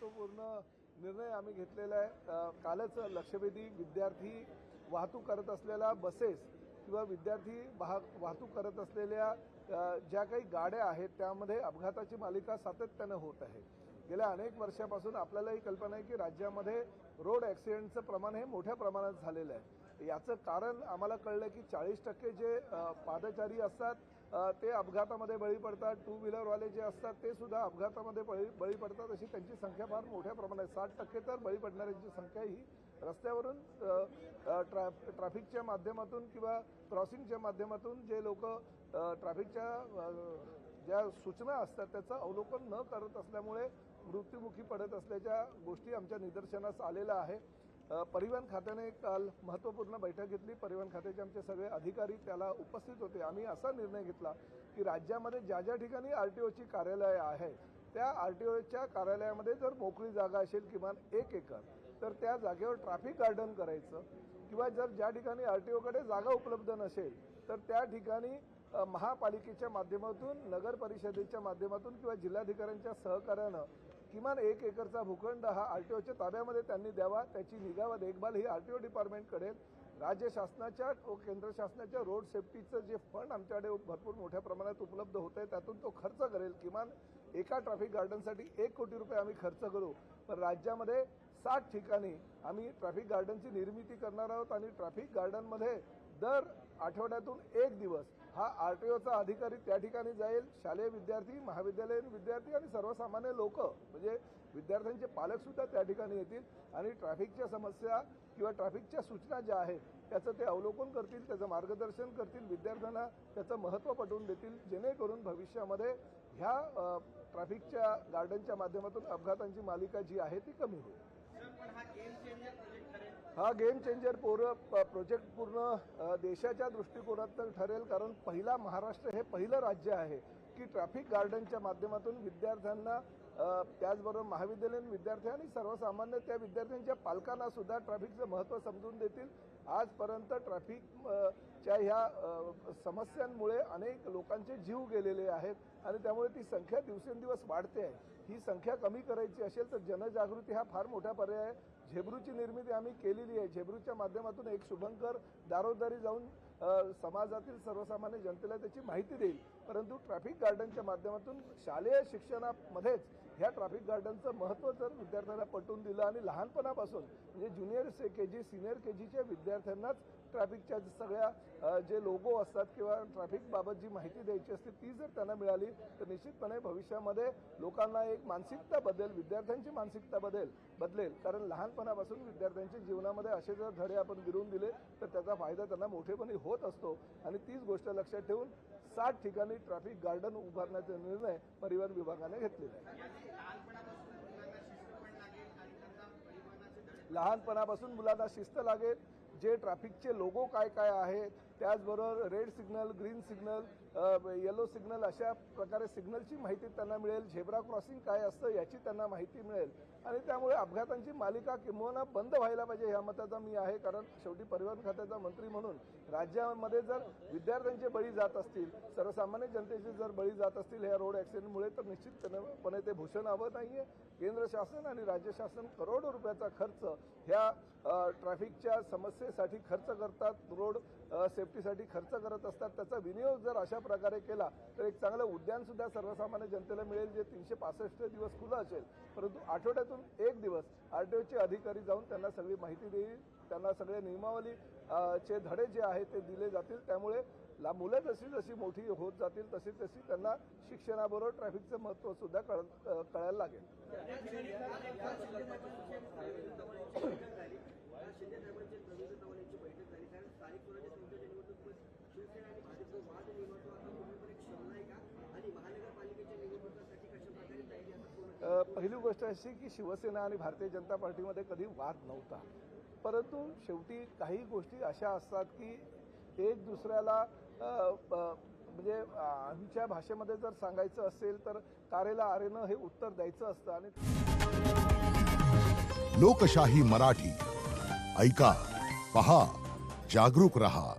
महत्त्वपूर्ण निर्णय आम्ही घेतलेला आहे। कालच लक्षवेधी विद्यार्थी वाहतूक करत असलेल्या बसेस किंवा विद्यार्थी वाहतूक करत असलेल्या ज्या काही गाड्या आहेत त्यामध्ये अपघाताची मालिका सातत्याने होत आहे। गेल्या अनेक वर्षापासून आपल्याला ही कल्पना आहे की राज्यामध्ये रोड ॲक्सिडेंटचं प्रमाण हे मोठ्या प्रमाणात झालेलं आहे। याचं कारण आम्हाला कळलं की 40% जे पादचारी असतात ते अपघातामध्ये बळी पडतात, टू व्हीलरवाले जे असतात ते सुद्धा अपघातामध्ये बळी पडतात। अशी त्यांची संख्या फार मोठ्या प्रमाणात 60% तर बळी पडणाऱ्यांची संख्या ही रस्त्यावरून ट्रॅफिकच्या माध्यमातून किंवा क्रॉसिंगच्या माध्यमातून जे लोक ट्रॅफिकच्या ज्या सूचना असतात त्याचं अवलोकन न करत असल्यामुळे मृत्युमुखी पडत असल्याच्या गोष्टी आमच्या निदर्शनास आलेल्या आहे। परिवहन खात्याने काल महत्त्वपूर्ण बैठक घेतली। परिवहन खात्याचे आमचे सगळे अधिकारी त्याला उपस्थित होते। आम्ही असा निर्णय घेतला की राज्यामध्ये ज्या ठिकाणी आरटीओची कार्यालय आहे त्या आरटीओच्या कार्यालयामध्ये जर मोकळी जागा असेल किमान 1 एकर तर त्या जागेवर ट्रॅफिक गार्डन करायचं किंवा जर ज्या ठिकाणी आरटीओकडे जागा उपलब्ध नसेल तर त्या ठिकाणी महापालिकेच्या माध्यमातून, नगर परिषदेच्या माध्यमातून किंवा जिल्हाधिकाऱ्यांच्या सहकार्यानं किमान 1 एकरचा भूखंड हा आरटीओच्या ताब्यामध्ये त्यांनी द्यावा। त्याची निगा व देखभाल ही आरटीओ डिपार्टमेंट करेल। राज्य शासनाच्या व केंद्र शासनाच्या रोड सेफ्टीचं जे फंड आमच्याकडे भरपूर मोठ्या प्रमाणात उपलब्ध होत आहे त्यातून तो खर्च करेल। किमान एका ट्रॅफिक गार्डनसाठी 1 कोटी रुपये आम्ही खर्च करू। पण राज्यामध्ये 60 ठिकाणी आम्ही ट्रॅफिक गार्डनची निर्मिती करणार आहोत आणि ट्रॅफिक गार्डनमध्ये दर आठवड्यातून 1 दिवस हा आरटीओचा अधिकारी त्या ठिकाणी जाईल। शालेय विद्यार्थी, महाविद्यालयीन विद्यार्थी आणि सर्वसामान्य लोक म्हणजे विद्यार्थ्यांचे पालक सुद्धा त्या ठिकाणी येतील आणि ट्रॅफिकच्या समस्या किंवा ट्रॅफिकच्या सूचना ज्या आहेत त्याचं ते अवलोकन करतील, त्याचं मार्गदर्शन करतील, विद्यार्थ्यांना त्याचं महत्त्व पटवून देतील, जेणेकरून भविष्यामध्ये ह्या ट्रॅफिकच्या गार्डनच्या माध्यमातून अपघातांची मालिका जी आहे ती कमी होईल। हा गेम चेंजर प्रोजेक्ट पूर्ण देशाच्या दृष्टिकोनातून ठरेल, कारण पहिला महाराष्ट्र हे पहिलं राज्य आहे की ट्रॅफिक गार्डनच्या माध्यमातून विद्यार्थ्यांना त्याचबरोबर महाविद्यालयीन विद्यार्थी आणि सर्वसामान्य त्या विद्यार्थ्यांच्या पालकांना सुद्धा ट्रॅफिकचं महत्त्व समजून देतील। आजपर्यंत ट्रॅफिकच्या ह्या समस्यांमुळे अनेक लोकांचे जीव गेलेले आहेत आणि त्यामुळे ती संख्या दिवसेंदिवस वाढते आहे। ही संख्या कमी करायची असेल तर जनजागृती हा फार मोठा पर्याय आहे। झेब्रूची निर्मिती आम्ही केलेली आहे। झेब्रूच्या माध्यमातून एक शुभंकर दारोदारी जाऊन समाजातील सर्वसामान्य जनतेला त्याची माहिती देईल, परंतु ट्रॅफिक गार्डनच्या माध्यमातून शालेय शिक्षणामध्येच ह्या ट्रॅफिक गार्डनचं महत्त्व जर विद्यार्थ्यांना पटवून दिलं आणि लहानपणापासून म्हणजे ज्युनियर केजी, सिनियर केजीच्या विद्यार्थ्यांनाच ट्रॅफिकच्या सगळ्या जे लोगो असतात किंवा ट्रॅफिकबाबत जी माहिती द्यायची असते ती जर त्यांना मिळाली तर निश्चितपणे भविष्यामध्ये लोकांना एक मानसिकता बदलेल, विद्यार्थ्यांची मानसिकता बदलेल। कारण लहानपणापासून विद्यार्थ्यांच्या जीवनामध्ये असे जर धडे आपण गिरवून दिले तर त्याचा फायदा त्यांना मोठेपणी होत असतो आणि तीच गोष्ट लक्षात ठेवून 60 ठिकाणी ट्रॅफिक गार्डन उभारण्याचा निर्णय परिवहन विभागाने घेतलेला आहे। लहानपणापासून मुलांना शिस्त लागेल, जे ट्रॅफिकचे लोगो काय आहेत त्याचबरोबर red signal, green signal, yellow signal अशा प्रकारे सिग्नलची माहिती त्यांना मिळेल, झेब्रा क्रॉसिंग काय असतं याची त्यांना माहिती मिळेल आणि त्यामुळे अपघातांची मालिका किंबहुना बंद व्हायला पाहिजे ह्या मताचा मी आहे। कारण शेवटी परिवहन खात्याचा मंत्री म्हणून राज्यामध्ये जर विद्यार्थ्यांचे बळी जात असतील, सर्वसामान्य जनतेचे जर बळी जात असतील ह्या रोड ॲक्सिडेंटमुळे तर निश्चितपणे ते भूषणावं नाहीये। केंद्र शासन आणि राज्य शासन करोडो रुपयाचा खर्च ह्या ट्रॅफिकच्या समस्येसाठी खर्च करतात, रोड सेफ्टीसाठी खर्च करत असतात। त्याचा विनियोग जर अशा प्रकारे केला तर एक चांगलं उद्यान सुद्धा सर्वसामान्य जनतेला मिळेल जे 365 दिवस खुलं असेल, परंतु आठवड्यातून 1 दिवस आरटीओचे अधिकारी जाऊन त्यांना सगळी माहिती देईल, त्यांना सगळे नियमावली चे धडे जे आहेत ते दिले जातील। त्यामुळे मुलं जशी मोठी होत जातील तशी त्यांना शिक्षणाबरोबर ट्रॅफिकचं महत्त्व सुद्धा कळायला लागेल। पहिली गोष्ट अशी की शिवसेना आणि भारतीय जनता पार्टीमध्ये कधी वाद नव्हता, परंतु शेवटी काही गोष्टी अशा असतात की एक दुसऱ्याला म्हणजे आमच्या भाषेमध्ये जर सांगायचं असेल तर कारेला आरेनं हे उत्तर द्यायचं असतं आणि लोकशाही मराठी ऐका, पहा, जागरूक रहा।